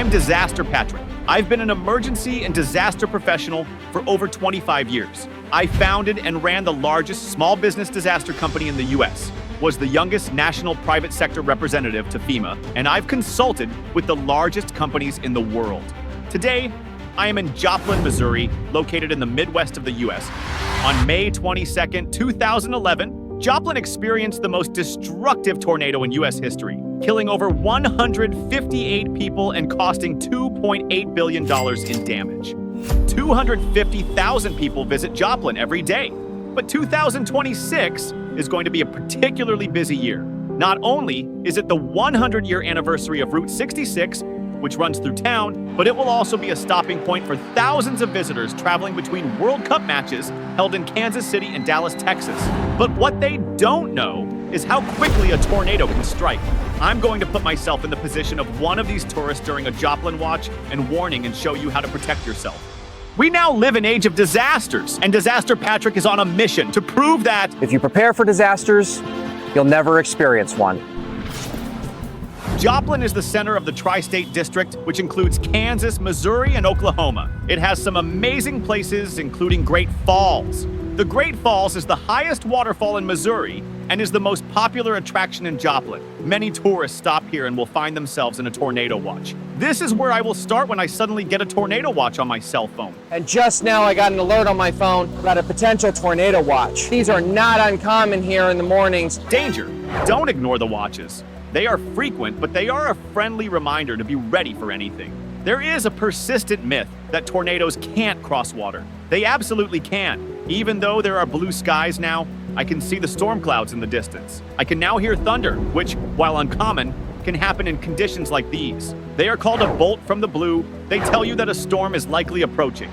I'm Disaster Patrick. I've been an emergency and disaster professional for over 25 years. I founded and ran the largest small business disaster company in the US, was the youngest national private sector representative to FEMA, and I've consulted with the largest companies in the world. Today, I am in Joplin, Missouri, located in the Midwest of the US. On May 22nd, 2011, Joplin experienced the most destructive tornado in US history, killing over 158 people and costing $2.8 billion in damage. 250,000 people visit Joplin every day. But 2026 is going to be a particularly busy year. Not only is it the 100-year anniversary of Route 66, which runs through town, but it will also be a stopping point for thousands of visitors traveling between World Cup matches held in Kansas City and Dallas, Texas. But what they don't know is how quickly a tornado can strike. I'm going to put myself in the position of one of these tourists during a Joplin watch and warning and show you how to protect yourself. We now live in an age of disasters, and Disaster Patrick is on a mission to prove that if you prepare for disasters, you'll never experience one. Joplin is the center of the tri-state district, which includes Kansas, Missouri, and Oklahoma. It has some amazing places, including Great Falls. The Great Falls is the highest waterfall in Missouri and is the most popular attraction in Joplin. Many tourists stop here and will find themselves in a tornado watch. This is where I will start when I suddenly get a tornado watch on my cell phone. And just now I got an alert on my phone about a potential tornado watch. These are not uncommon here in the mornings. Danger! Don't ignore the watches. They are frequent, but they are a friendly reminder to be ready for anything. There is a persistent myth that tornadoes can't cross water. They absolutely can. Even though there are blue skies now, I can see the storm clouds in the distance. I can now hear thunder, which, while uncommon, can happen in conditions like these. They are called a bolt from the blue. They tell you that a storm is likely approaching.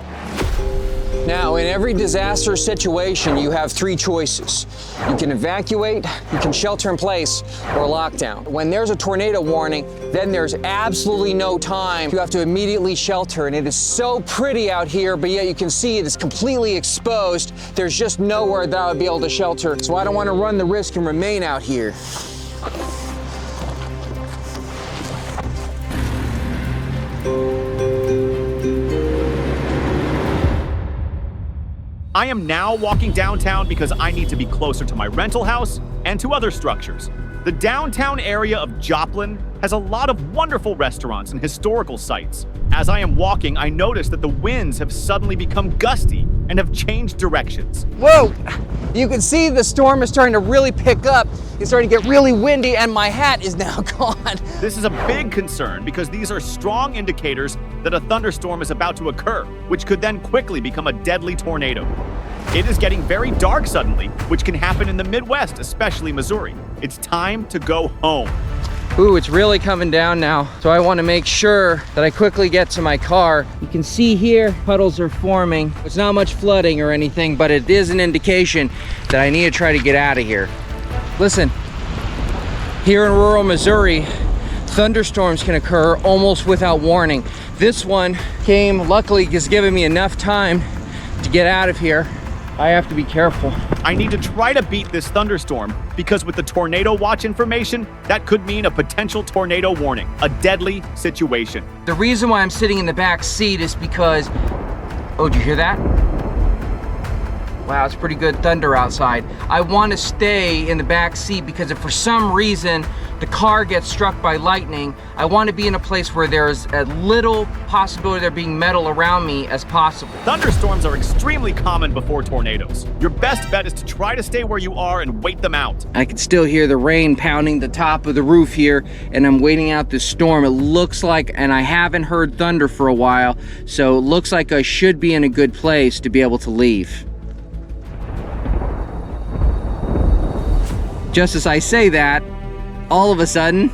Now, in every disaster situation, you have three choices. You can evacuate, you can shelter in place, or lockdown. When there's a tornado warning, then there's absolutely no time. You have to immediately shelter, and it is so pretty out here, but yet you can see it is completely exposed. There's just nowhere that I would be able to shelter, so I don't want to run the risk and remain out here. I am now walking downtown because I need to be closer to my rental house and to other structures. The downtown area of Joplin has a lot of wonderful restaurants and historical sites. As I am walking, I notice that the winds have suddenly become gusty and have changed directions. Whoa! You can see the storm is starting to really pick up. It's starting to get really windy, and my hat is now gone. This is a big concern because these are strong indicators that a thunderstorm is about to occur, which could then quickly become a deadly tornado. It is getting very dark suddenly, which can happen in the Midwest, especially Missouri. It's time to go home. Ooh, it's really coming down now. So I want to make sure that I quickly get to my car. You can see here, puddles are forming. It's not much flooding or anything, but it is an indication that I need to try to get out of here. Listen, here in rural Missouri, thunderstorms can occur almost without warning. This one luckily has given me enough time to get out of here. I have to be careful. I need to try to beat this thunderstorm because with the tornado watch information, that could mean a potential tornado warning, a deadly situation. The reason why I'm sitting in the back seat is because, oh, did you hear that? Wow, it's pretty good thunder outside. I want to stay in the back seat because if for some reason the car gets struck by lightning, I want to be in a place where there's as little possibility of there being metal around me as possible. Thunderstorms are extremely common before tornadoes. Your best bet is to try to stay where you are and wait them out. I can still hear the rain pounding the top of the roof here, and I'm waiting out this storm. It looks like, and I haven't heard thunder for a while, so it looks like I should be in a good place to be able to leave. Just as I say that, all of a sudden,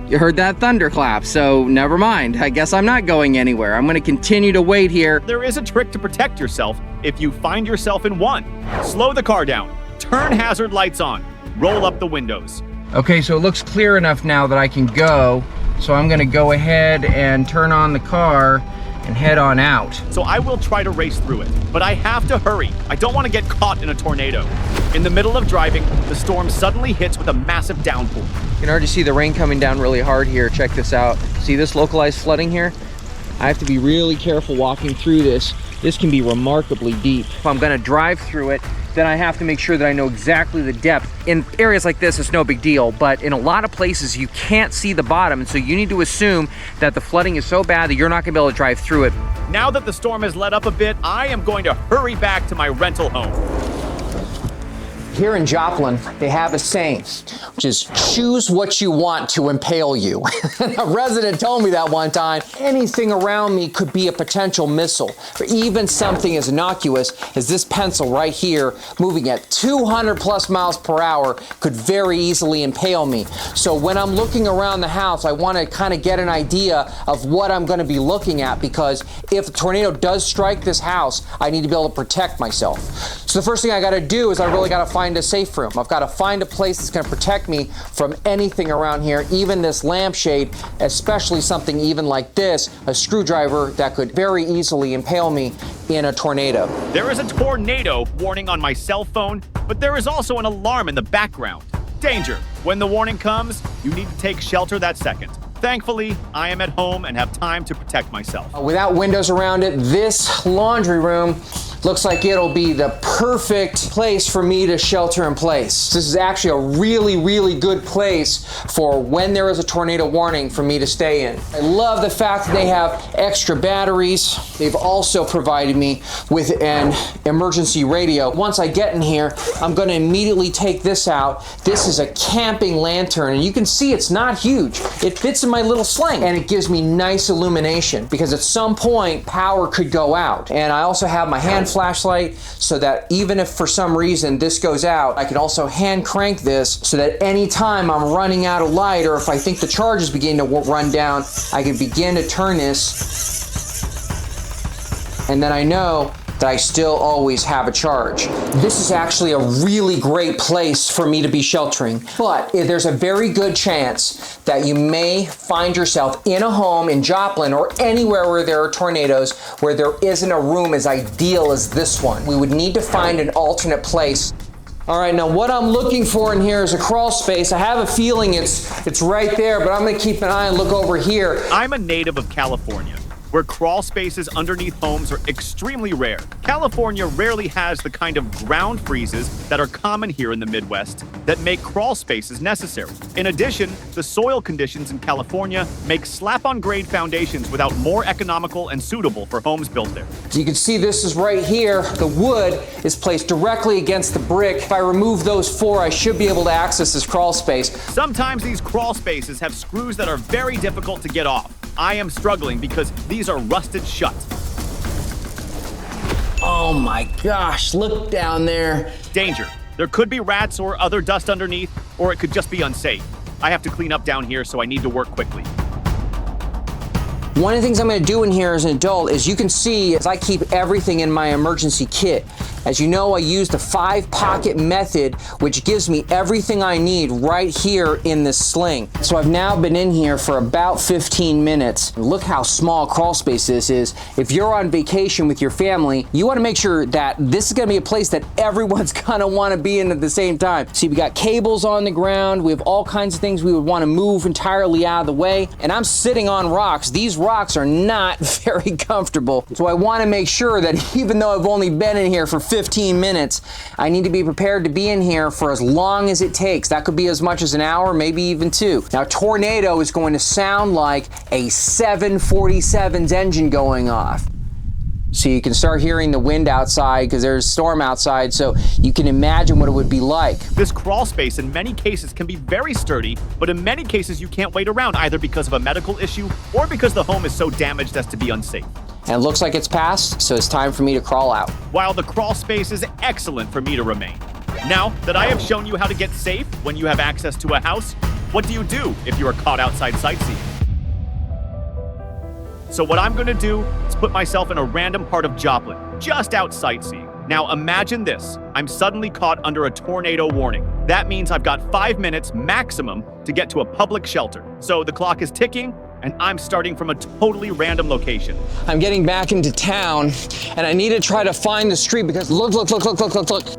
you heard that thunderclap, so never mind. I guess I'm not going anywhere. I'm gonna continue to wait here. There is a trick to protect yourself if you find yourself in one. Slow the car down, turn hazard lights on, roll up the windows. Okay, so it looks clear enough now that I can go, so I'm gonna go ahead and turn on the car and head on out. So I will try to race through it, but I have to hurry. I don't want to get caught in a tornado. In the middle of driving, the storm suddenly hits with a massive downpour. You can already see the rain coming down really hard here. Check this out. See this localized flooding here? I have to be really careful walking through this. This can be remarkably deep. If I'm gonna drive through it, then I have to make sure that I know exactly the depth. In areas like this, it's no big deal, but in a lot of places, you can't see the bottom, and so you need to assume that the flooding is so bad that you're not gonna be able to drive through it. Now that the storm has let up a bit, I am going to hurry back to my rental home. Here in Joplin, they have a saying, which is choose what you want to impale you. A resident told me that one time. Anything around me could be a potential missile, or even something as innocuous as this pencil right here, moving at 200 plus miles per hour, could very easily impale me. So when I'm looking around the house, I want to kind of get an idea of what I'm going to be looking at, because if a tornado does strike this house, I need to be able to protect myself. So the first thing I got to do is I really got to find a safe room. I've got to find a place that's going to protect me from anything around here, even this lampshade, especially something even like this, a screwdriver that could very easily impale me in a tornado. There is a tornado warning on my cell phone, but there is also an alarm in the background. Danger. When the warning comes, you need to take shelter that second. Thankfully, I am at home and have time to protect myself. Without windows around it, this laundry room looks like it'll be the perfect place for me to shelter in place. This is actually a really, really good place for when there is a tornado warning for me to stay in. I love the fact that they have extra batteries. They've also provided me with an emergency radio. Once I get in here, I'm gonna immediately take this out. This is a camping lantern, and you can see it's not huge. It fits in my little sling, and it gives me nice illumination, because at some point, power could go out. And I also have my hand flashlight, so that even if for some reason this goes out, I can also hand crank this so that anytime I'm running out of light, or if I think the charge is beginning to run down, I can begin to turn this, and then I know that I still always have a charge. This is actually a really great place for me to be sheltering, but there's a very good chance that you may find yourself in a home in Joplin or anywhere where there are tornadoes where there isn't a room as ideal as this one. We would need to find an alternate place. All right, now what I'm looking for in here is a crawl space. I have a feeling it's right there, but I'm gonna keep an eye and look over here. I'm a native of California, where crawl spaces underneath homes are extremely rare. California rarely has the kind of ground freezes that are common here in the Midwest that make crawl spaces necessary. In addition, the soil conditions in California make slap-on-grade foundations without more economical and suitable for homes built there. You can see this is right here. The wood is placed directly against the brick. If I remove those four, I should be able to access this crawl space. Sometimes these crawl spaces have screws that are very difficult to get off. I am struggling because these are rusted shut. Oh my gosh, look down there. Danger. There could be rats or other dust underneath, or it could just be unsafe. I have to clean up down here, so I need to work quickly. One of the things I'm going to do in here as an adult is, you can see as I keep everything in my emergency kit. As you know, I use the 5-pocket method, which gives me everything I need right here in this sling. So I've now been in here for about 15 minutes. Look how small crawl space this is. If you're on vacation with your family, you want to make sure that this is going to be a place that everyone's going to want to be in at the same time. See, we got cables on the ground. We have all kinds of things we would want to move entirely out of the way. And I'm sitting on rocks. These rocks are not very comfortable. So I want to make sure that even though I've only been in here for 15 minutes, I need to be prepared to be in here for as long as it takes. That could be as much as an hour, maybe even 2. Now, tornado is going to sound like a 747's engine going off. So you can start hearing the wind outside because there's a storm outside, so you can imagine what it would be like. This crawl space in many cases can be very sturdy, but in many cases you can't wait around either because of a medical issue or because the home is so damaged as to be unsafe. And it looks like it's passed, so it's time for me to crawl out. While the crawl space is excellent for me to remain. Now that I have shown you how to get safe when you have access to a house, what do you do if you are caught outside sightseeing? So what I'm gonna do is put myself in a random part of Joplin, just out sightseeing. Now imagine this, I'm suddenly caught under a tornado warning. That means I've got 5 minutes maximum to get to a public shelter. So the clock is ticking, and I'm starting from a totally random location. I'm getting back into town, and I need to try to find the street because look.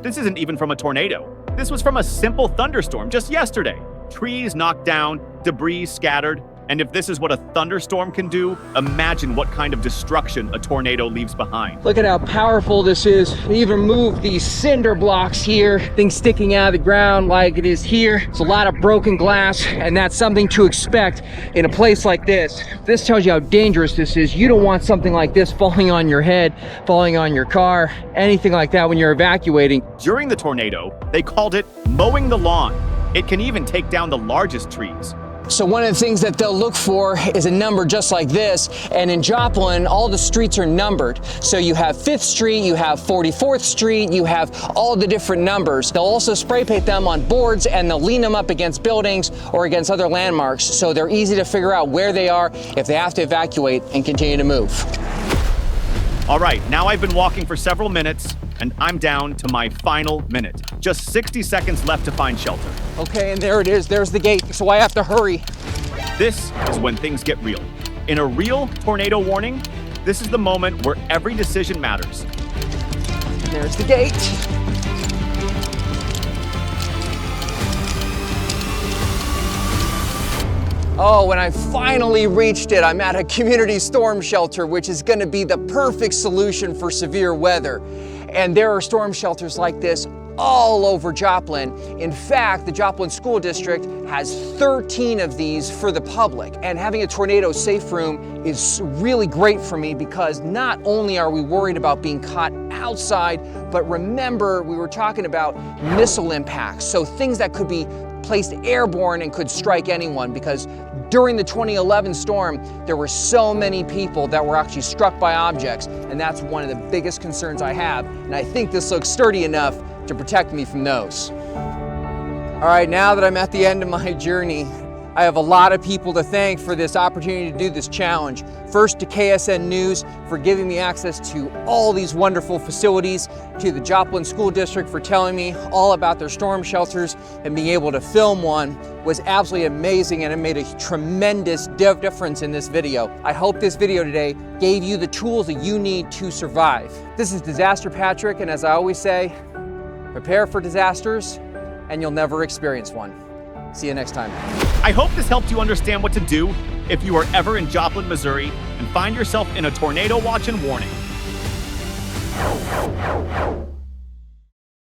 This isn't even from a tornado. This was from a simple thunderstorm just yesterday. Trees knocked down, debris scattered, and if this is what a thunderstorm can do, imagine what kind of destruction a tornado leaves behind. Look at how powerful this is. We even moved these cinder blocks here, things sticking out of the ground like it is here. It's a lot of broken glass, and that's something to expect in a place like this. This tells you how dangerous this is. You don't want something like this falling on your head, falling on your car, anything like that when you're evacuating. During the tornado, they called it mowing the lawn. It can even take down the largest trees. So one of the things that they'll look for is a number just like this. And in Joplin, all the streets are numbered. So you have 5th Street, you have 44th Street, you have all the different numbers. They'll also spray paint them on boards and they'll lean them up against buildings or against other landmarks. So they're easy to figure out where they are if they have to evacuate and continue to move. All right, now I've been walking for several minutes and I'm down to my final minute. Just 60 seconds left to find shelter. Okay, and there it is. There's the gate. So I have to hurry. This is when things get real. In a real tornado warning, this is the moment where every decision matters. There's the gate. Oh, when I finally reached it, I'm at a community storm shelter, which is going to be the perfect solution for severe weather. And there are storm shelters like this all over Joplin. In fact, the Joplin School District has 13 of these for the public. And having a tornado safe room is really great for me because not only are we worried about being caught outside, but remember, we were talking about missile impacts. So things that could be placed airborne and could strike anyone, because during the 2011 storm, there were so many people that were actually struck by objects, and that's one of the biggest concerns I have, and I think this looks sturdy enough to protect me from those. All right, now that I'm at the end of my journey, I have a lot of people to thank for this opportunity to do this challenge. First, to KSN News for giving me access to all these wonderful facilities, to the Joplin School District for telling me all about their storm shelters, and being able to film one was absolutely amazing, and it made a tremendous difference in this video. I hope this video today gave you the tools that you need to survive. This is Disaster Patrick, and as I always say, prepare for disasters and you'll never experience one. See you next time. I hope this helped you understand what to do if you are ever in Joplin, Missouri, and find yourself in a tornado watch and warning.